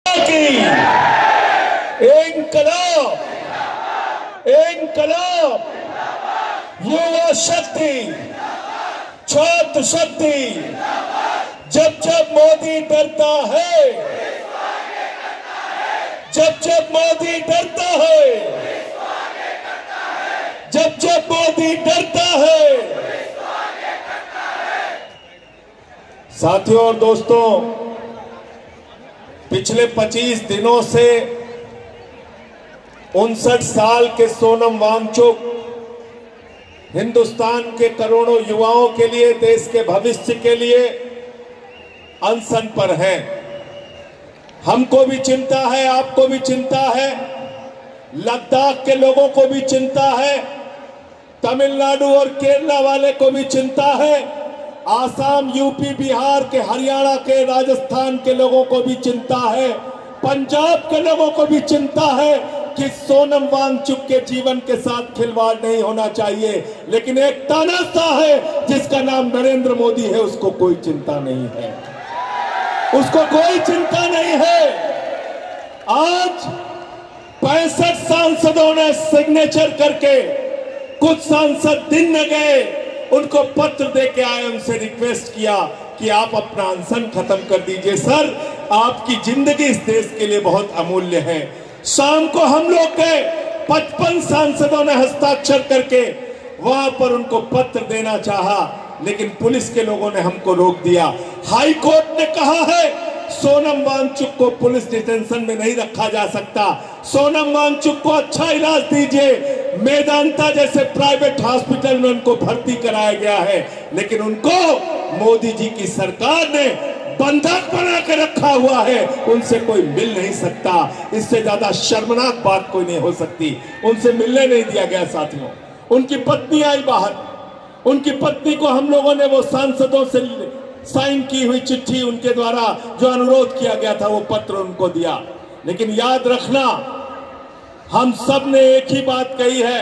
की इंकलाब, इंकलाब, युवा शक्ति, छात्र शक्ति। जब जब मोदी डरता है, जब जब मोदी डरता है, जब जब मोदी डरता है। साथियों और दोस्तों, पिछले 25 दिनों से 59 साल के सोनम वांगचुक हिंदुस्तान के करोड़ों युवाओं के लिए, देश के भविष्य के लिए अनशन पर हैं। हमको भी चिंता है, आपको भी चिंता है, लद्दाख के लोगों को भी चिंता है, तमिलनाडु और केरला वाले को भी चिंता है, आसाम, यूपी, बिहार के, हरियाणा के, राजस्थान के लोगों को भी चिंता है, पंजाब के लोगों को भी चिंता है कि सोनम वांगचुक के जीवन के साथ खिलवाड़ नहीं होना चाहिए। लेकिन एक तानाशाह है जिसका नाम नरेंद्र मोदी है, उसको कोई चिंता नहीं है, उसको कोई चिंता नहीं है। आज 65 सांसदों ने सिग्नेचर करके, कुछ सांसद दिन न गए, उनको पत्र दे के आए, उनसे रिक्वेस्ट किया कि आप अपना अनशन खत्म कर दीजिए। सर, आपकी जिंदगी इस देश के लिए बहुत अमूल्य है। शाम को हम लोग के 55 सांसदों ने हस्ताक्षर करके वहां पर उनको पत्र देना चाहा, लेकिन पुलिस के लोगों ने हमको रोक दिया। हाई कोर्ट ने कहा है सोनम वांगचुक को पुलिस डिटेंशन में नहीं रखा जा सकता, सोनम वांगचुक को अच्छा इलाज दीजिए। मेदांता जैसे प्राइवेट हॉस्पिटल में उनको भर्ती कराया गया है, लेकिन उनको मोदी जी की सरकार ने बंधक बना के रखा हुआ है, उनसे कोई मिल नहीं सकता। इससे ज्यादा शर्मनाक बात कोई नहीं हो सकती। उनसे मिलने नहीं दिया गया। साथियों, उनकी पत्नी आई बाहर, उनकी पत्नी को हम लोगों ने वो सांसदों से साइन की हुई चिट्ठी, उनके द्वारा जो अनुरोध किया गया था, वो पत्र उनको दिया। लेकिन याद रखना, हम सब ने एक ही बात कही है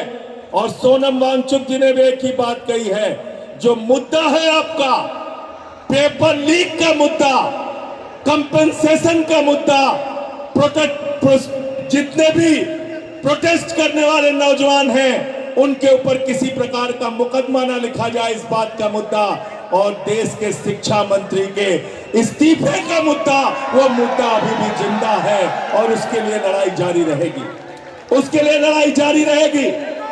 और सोनम वांगचुक जी ने भी एक ही बात कही है। जो मुद्दा है आपका, पेपर लीक का मुद्दा, कंपनसेशन का मुद्दा, जितने भी प्रोटेस्ट करने वाले नौजवान हैं उनके ऊपर किसी प्रकार का मुकदमा ना लिखा जाए, इस बात का मुद्दा, और देश के शिक्षा मंत्री के इस्तीफे का मुद्दा, वो मुद्दा अभी भी जिंदा है और उसके लिए लड़ाई जारी रहेगी, उसके लिए लड़ाई जारी रहेगी।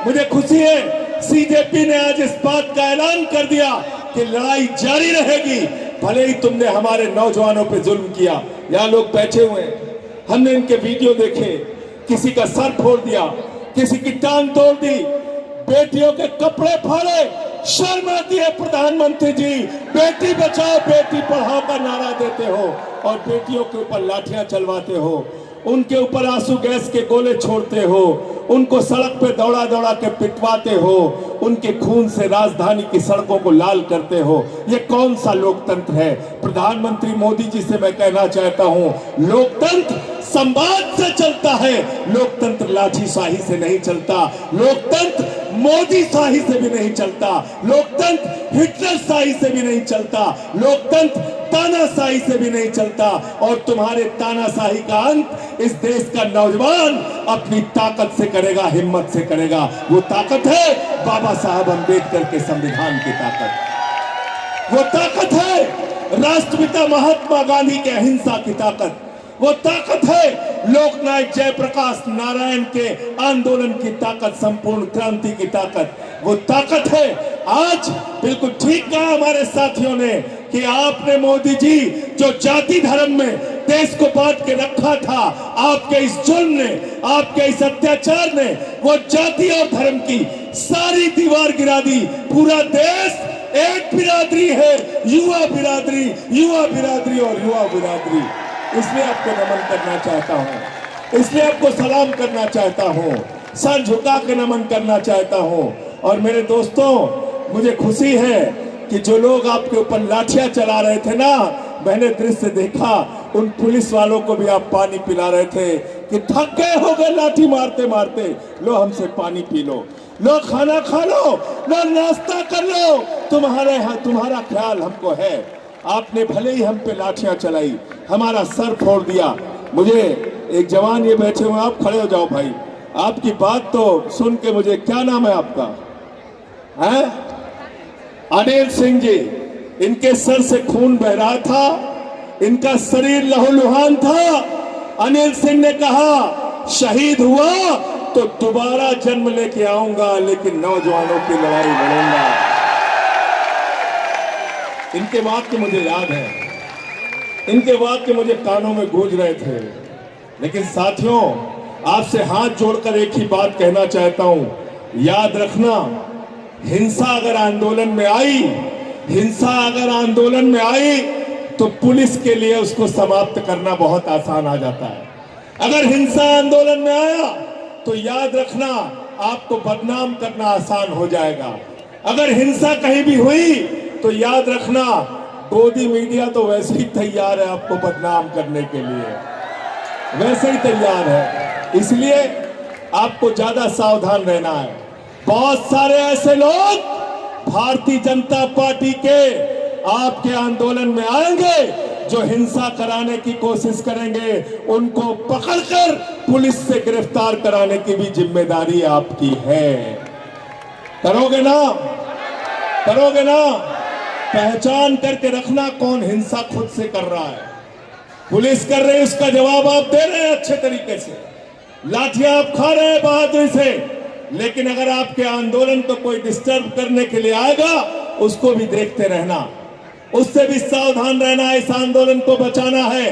मुझे खुशी है सीजेपी ने आज इस बात का ऐलान कर दिया कि लड़ाई जारी रहेगी, भले ही तुमने हमारे नौजवानों पे जुल्म किया। यहाँ लोग बैठे हुए हैं, हमने इनके वीडियो देखे, किसी का सर फोड़ दिया, किसी की टांग तोड़ दी, बेटियों के कपड़े फाड़े। शर्म आती है प्रधानमंत्री जी, बेटी बचाओ बेटी पढ़ाओ का नारा देते हो और बेटियों के ऊपर लाठियां चलवाते हो, उनके ऊपर आंसू गैस के गोले छोड़ते हो, उनको सड़क पे दौड़ा दौड़ा के पिटवाते हो, उनके खून से राजधानी की सड़कों को लाल करते हो। ये कौन सा लोकतंत्र है? प्रधानमंत्री मोदी जी से मैं कहना चाहता हूं, लोकतंत्र संवाद से चलता है, लोकतंत्र लाठीशाही से नहीं चलता, लोकतंत्र मोदी शाही से भी नहीं चलता, लोकतंत्र हिटलर शाही से भी नहीं चलता, लोकतंत्र तानाशाही से भी नहीं चलता। और तुम्हारे तानाशाही का अंत इस देश का नौजवान अपनी ताकत से करेगा, हिम्मत से करेगा। वो ताकत है बाबा साहब अंबेडकर के संविधान की ताकत, वो ताकत है राष्ट्रपिता महात्मा गांधी के अहिंसा की ताकत, वो ताकत है लोकनायक जयप्रकाश नारायण के आंदोलन की ताकत, संपूर्ण क्रांति की ताकत, वो ताकत है। आज बिल्कुल ठीक कहा हमारे साथियों ने कि आपने मोदी जी जो जाति धर्म में देश को बांट के रखा था, आपके इस जुल्म ने, आपके इस अत्याचार ने वो जाति और धर्म की सारी दीवार गिरा दी। पूरा देश एक बिरादरी है, युवा बिरादरी, युवा बिरादरी और युवा बिरादरी। इसलिए आपको नमन करना चाहता हूं, इसलिए आपको सलाम करना चाहता हूं, सर झुका के नमन करना चाहता हूं। और मेरे दोस्तों, मुझे खुशी है कि जो लोग आपके ऊपर लाठियां चला रहे थे ना, मैंने दृश्य देखा, उन पुलिस वालों को भी आप पानी पिला रहे थे कि थक गए हो गए लाठी मारते मारते, लो हमसे पानी पी लो, लो खाना खा लो, लो नाश्ता कर लो, तुम्हारा ख्याल हमको है। आपने भले ही हम पे लाठियां चलाई, हमारा सर फोड़ दिया, मुझे एक जवान ये बैठे हुए, आप खड़े हो जाओ भाई, आपकी बात तो सुन के मुझे, क्या नाम है आपका? है अनिल सिंह जी। इनके सर से खून बह रहा था, इनका शरीर लहूलुहान था। अनिल सिंह ने कहा शहीद हुआ तो दोबारा जन्म लेके आऊंगा, लेकिन नौजवानों की लड़ाई लड़ूंगा। इनके वाक्य मुझे याद है, इनके वाक्य मुझे कानों में गूंज रहे थे। लेकिन साथियों, आपसे हाथ जोड़कर एक ही बात कहना चाहता हूं, याद रखना, हिंसा अगर आंदोलन में आई, हिंसा अगर आंदोलन में आई तो पुलिस के लिए उसको समाप्त करना बहुत आसान आ जाता है। अगर हिंसा आंदोलन में आया तो याद रखना, आपको बदनाम करना आसान हो जाएगा। अगर हिंसा कहीं भी हुई तो याद रखना, गोदी मीडिया तो वैसे ही तैयार है आपको बदनाम करने के लिए, वैसे ही तैयार है। इसलिए आपको ज्यादा सावधान रहना है। बहुत सारे ऐसे लोग भारतीय जनता पार्टी के आपके आंदोलन में आएंगे जो हिंसा कराने की कोशिश करेंगे, उनको पकड़कर पुलिस से गिरफ्तार कराने की भी जिम्मेदारी आपकी है। करोगे ना? करोगे ना? पहचान करके रखना कौन हिंसा खुद से कर रहा है। पुलिस कर रही है, उसका जवाब आप दे रहे हैं अच्छे तरीके से, लाठियां आप खा रहे हैं बहादुरी से। लेकिन अगर आपके आंदोलन को कोई डिस्टर्ब करने के लिए आएगा, उसको भी देखते रहना, उससे भी सावधान रहना है। इस आंदोलन को बचाना है,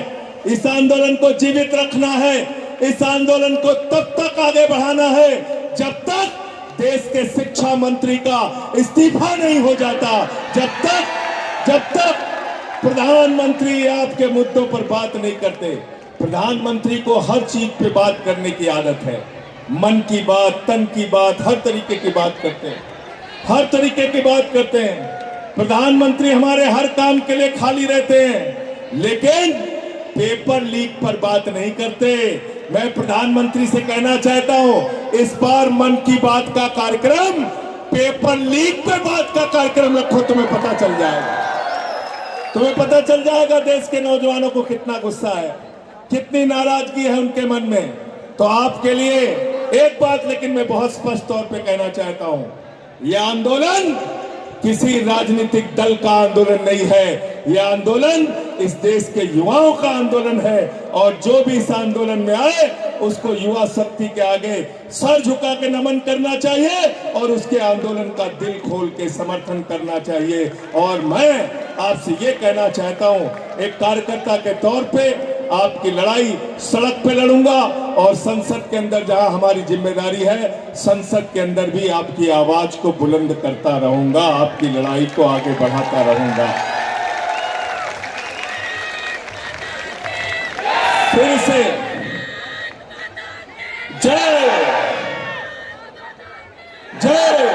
इस आंदोलन को जीवित रखना है, इस आंदोलन को तब तक आगे बढ़ाना है जब तक देश के शिक्षा मंत्री का इस्तीफा नहीं हो जाता, जब तक प्रधानमंत्री आपके मुद्दों पर बात नहीं करते। प्रधानमंत्री को हर चीज पे बात करने की आदत है, मन की बात, तन की बात, हर तरीके की बात करते हैं, हर तरीके की बात करते हैं। प्रधानमंत्री हमारे हर काम के लिए खाली रहते हैं, लेकिन पेपर लीक पर बात नहीं करते। मैं प्रधानमंत्री से कहना चाहता हूं, इस बार मन की बात का कार्यक्रम पेपर लीक पर बात का कार्यक्रम रखो, तुम्हें पता चल जाएगा, तुम्हें पता चल जाएगा देश के नौजवानों को कितना गुस्सा है, कितनी नाराजगी है उनके मन में। तो आपके लिए एक बात लेकिन मैं बहुत स्पष्ट तौर पे कहना चाहता हूं, यह आंदोलन किसी राजनीतिक दल का आंदोलन नहीं है, यह आंदोलन इस देश के युवाओं का आंदोलन है। और जो भी इस आंदोलन में आए उसको युवा शक्ति के आगे सर झुका के नमन करना चाहिए और उसके आंदोलन का दिल खोल के समर्थन करना चाहिए। और मैं आपसे ये कहना चाहता हूं, एक कार्यकर्ता के तौर पे आपकी लड़ाई सड़क पे लड़ूंगा, और संसद के अंदर जहां हमारी जिम्मेदारी है, संसद के अंदर भी आपकी आवाज को बुलंद करता रहूंगा, आपकी लड़ाई को आगे बढ़ाता रहूंगा। फिर से जय जय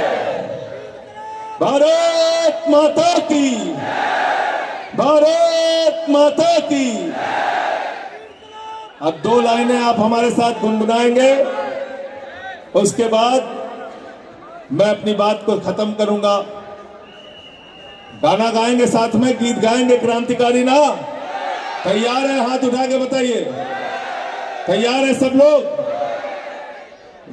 भारत माता की, भारत माता की। अब 2 लाइनें आप हमारे साथ गुनगुनाएंगे, उसके बाद मैं अपनी बात को खत्म करूंगा। गाना गाएंगे साथ में, गीत गाएंगे क्रांतिकारी ना? तैयार है? हाथ उठा के बताइए, तैयार है सब लोग?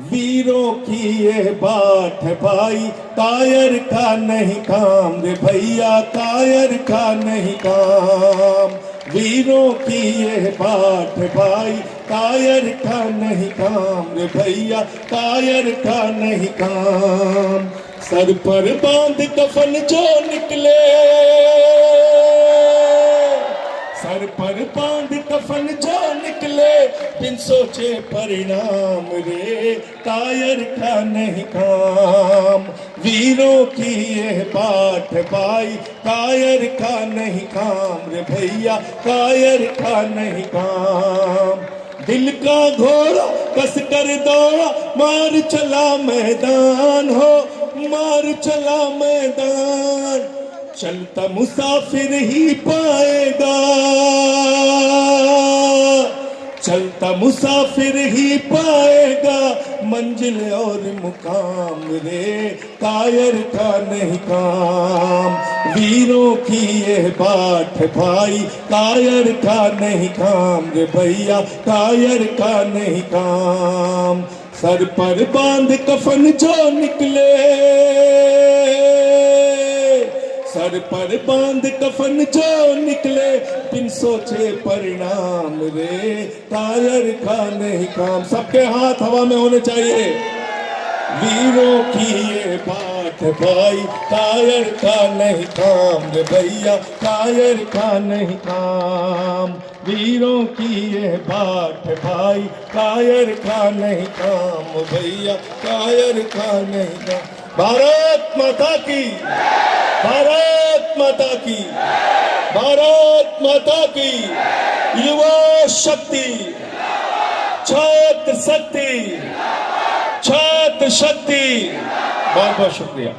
वीरों की ये बात है भाई, कायर का नहीं काम रे भैया, कायर का नहीं काम। वीरों की ये बात है भाई, कायर का नहीं काम रे भैया, कायर का नहीं काम। सर पर बांध कफन जो निकले, सर पर बांध कफन जो निकले, बिन सोचे परिणाम रे, कायर का नहीं काम। वीरों की ये बात है भाई, कायर का नहीं काम रे भैया, कायर का नहीं काम। दिल का घोड़ा कस कर दौड़ा, मार चला मैदान हो, मार चला मैदान। चलता मुसाफिर ही पाएगा, चलता मुसाफिर ही पाएगा मंजिल और मुकाम रे, कायर का नहीं काम। वीरों की ये बाट भाई, कायर का नहीं काम रे भैया, कायर का नहीं काम। सर पर बांध कफन जो निकले, सर पर बांध कफन जो निकले, बिन सोचे परिणाम रे, कायर का नहीं काम। सबके हाथ हवा में होने चाहिए। वीरों की ये बात भाई, कायर का नहीं काम रे भैया, कायर का नहीं काम। वीरों की ये बात भाई, कायर का नहीं काम भैया, कायर का नहीं काम। भारत माता की, भारत माता की, भारत माता की। युवा शक्ति, छात्र शक्ति, छात्र शक्ति। बहुत बहुत शुक्रिया।